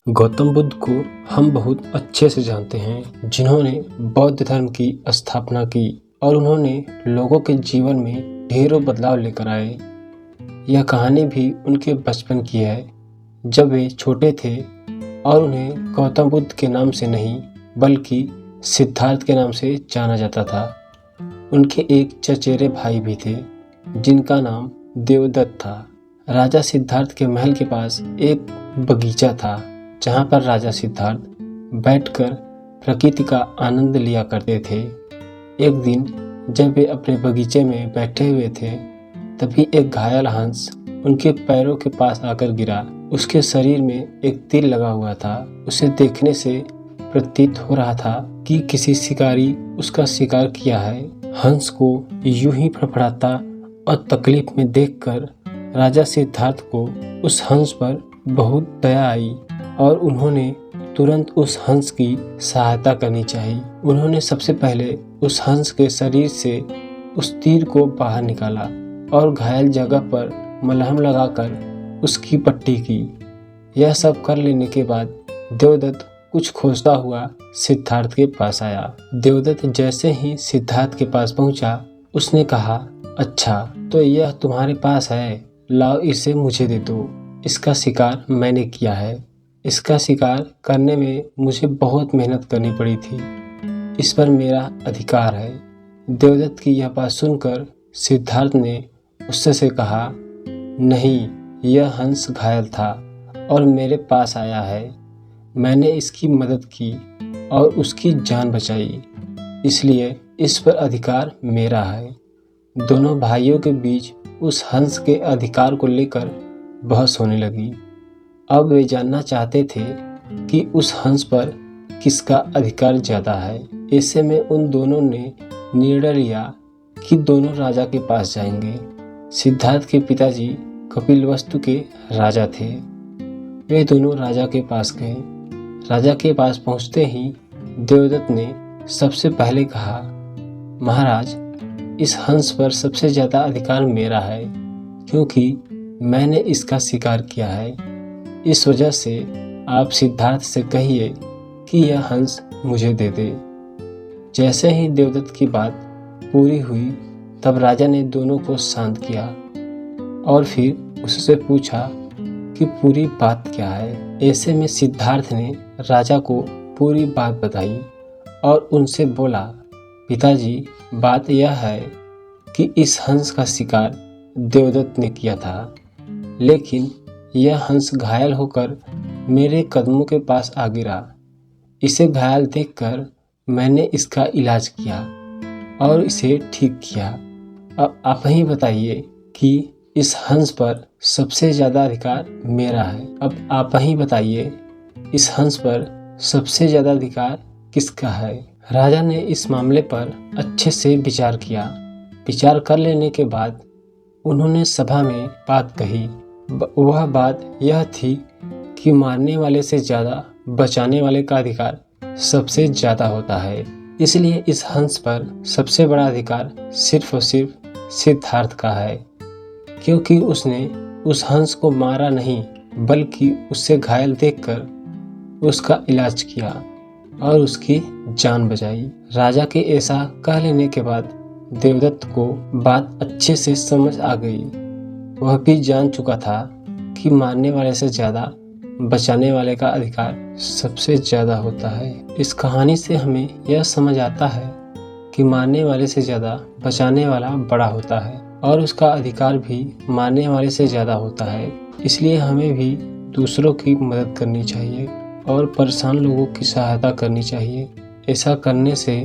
गौतम बुद्ध को हम बहुत अच्छे से जानते हैं, जिन्होंने बौद्ध धर्म की स्थापना की और उन्होंने लोगों के जीवन में ढेरों बदलाव लेकर आए। यह कहानी भी उनके बचपन की है, जब वे छोटे थे और उन्हें गौतम बुद्ध के नाम से नहीं बल्कि सिद्धार्थ के नाम से जाना जाता था। उनके एक चचेरे भाई भी थे, जिनका नाम देवदत्त था। राजा सिद्धार्थ के महल के पास एक बगीचा था, जहाँ पर राजा सिद्धार्थ बैठकर प्रकृति का आनंद लिया करते थे। एक दिन जब वे अपने बगीचे में बैठे हुए थे, तभी एक घायल हंस उनके पैरों के पास आकर गिरा। उसके शरीर में एक तीर लगा हुआ था। उसे देखने से प्रतीत हो रहा था कि किसी शिकारी उसका शिकार किया है। हंस को यूं ही फड़फड़ाता और तकलीफ में देखकर राजा सिद्धार्थ को उस हंस पर बहुत दया आई और उन्होंने तुरंत उस हंस की सहायता करनी चाहिए। उन्होंने सबसे पहले उस हंस के शरीर से उस तीर को बाहर निकाला और घायल जगह पर मलहम लगाकर उसकी पट्टी की। यह सब कर लेने के बाद देवदत्त कुछ खोजता हुआ सिद्धार्थ के पास आया। देवदत्त जैसे ही सिद्धार्थ के पास पहुंचा, उसने कहा, अच्छा तो यह तुम्हारे पास है, लाओ इसे मुझे दे दो। इसका शिकार मैंने किया है। इसका शिकार करने में मुझे बहुत मेहनत करनी पड़ी थी। इस पर मेरा अधिकार है। देवदत्त की यह बात सुनकर सिद्धार्थ ने उससे से कहा, नहीं, यह हंस घायल था और मेरे पास आया है। मैंने इसकी मदद की और उसकी जान बचाई, इसलिए इस पर अधिकार मेरा है। दोनों भाइयों के बीच उस हंस के अधिकार को लेकर बहस होने लगी। अब वे जानना चाहते थे कि उस हंस पर किसका अधिकार ज़्यादा है। ऐसे में उन दोनों ने निर्णय लिया कि दोनों राजा के पास जाएंगे। सिद्धार्थ के पिताजी कपिलवस्तु के राजा थे। वे दोनों राजा के पास गए। राजा के पास पहुंचते ही देवदत्त ने सबसे पहले कहा, महाराज, इस हंस पर सबसे ज़्यादा अधिकार मेरा है, क्योंकि मैंने इसका शिकार किया है। इस वजह से आप सिद्धार्थ से कहिए कि यह हंस मुझे दे दे। जैसे ही देवदत्त की बात पूरी हुई, तब राजा ने दोनों को शांत किया और फिर उससे पूछा कि पूरी बात क्या है। ऐसे में सिद्धार्थ ने राजा को पूरी बात बताई और उनसे बोला, पिताजी, बात यह है कि इस हंस का शिकार देवदत्त ने किया था, लेकिन यह हंस घायल होकर मेरे कदमों के पास आ गिरा। इसे घायल देखकर मैंने इसका इलाज किया और इसे ठीक किया। अब आप ही बताइए कि इस हंस पर सबसे ज़्यादा अधिकार मेरा है। अब आप ही बताइए, इस हंस पर सबसे ज़्यादा अधिकार किसका है। राजा ने इस मामले पर अच्छे से विचार किया। विचार कर लेने के बाद उन्होंने सभा में बात कही। वह बात यह थी कि मारने वाले से ज़्यादा बचाने वाले का अधिकार सबसे ज़्यादा होता है। इसलिए इस हंस पर सबसे बड़ा अधिकार सिर्फ और सिर्फ सिद्धार्थ का है, क्योंकि उसने उस हंस को मारा नहीं बल्कि उससे घायल देखकर उसका इलाज किया और उसकी जान बचाई। राजा के ऐसा कह लेने के बाद देवदत्त को बात अच्छे से समझ आ गई। वह भी जान चुका था कि मारने वाले से ज़्यादा बचाने वाले का अधिकार सबसे ज़्यादा होता है। इस कहानी से हमें यह समझ आता है कि मारने वाले से ज़्यादा बचाने वाला बड़ा होता है और उसका अधिकार भी मारने वाले से ज़्यादा होता है। इसलिए हमें भी दूसरों की मदद करनी चाहिए और परेशान लोगों की सहायता करनी चाहिए। ऐसा करने से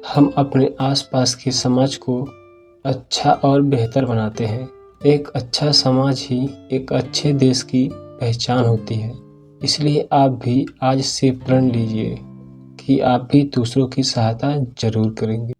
हम अपने आसपास के समाज को अच्छा और बेहतर बनाते हैं। एक अच्छा समाज ही एक अच्छे देश की पहचान होती है। इसलिए आप भी आज से प्रण लीजिए कि आप भी दूसरों की सहायता जरूर करेंगे।